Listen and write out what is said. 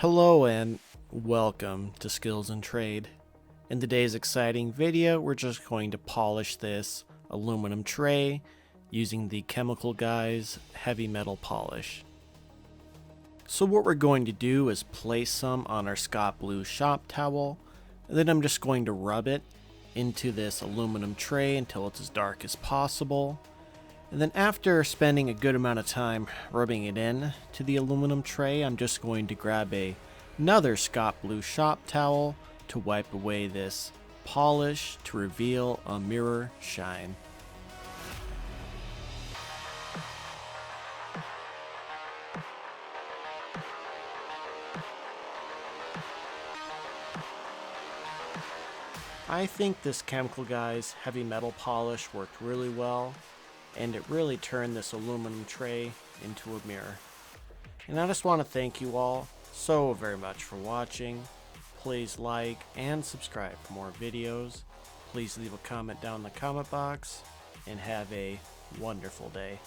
Hello and welcome to Skills and Trade. In today's exciting video, we're just going to polish this aluminum tray using the Chemical Guys heavy metal polish. So what we're going to do is place some on our Scott Blue shop towel, and then I'm just going to rub it into this aluminum tray until it's as dark as possible. And then after spending a good amount of time rubbing it in to the aluminum tray, I'm just going to grab another Scott Blue shop towel to wipe away this polish to reveal a mirror shine. I think this Chemical Guys heavy metal polish worked really well, and it really turned this aluminum tray into a mirror. And I just want to thank you all so very much for watching. Please like and subscribe for more videos. Please leave a comment down in the comment box, and have a wonderful day.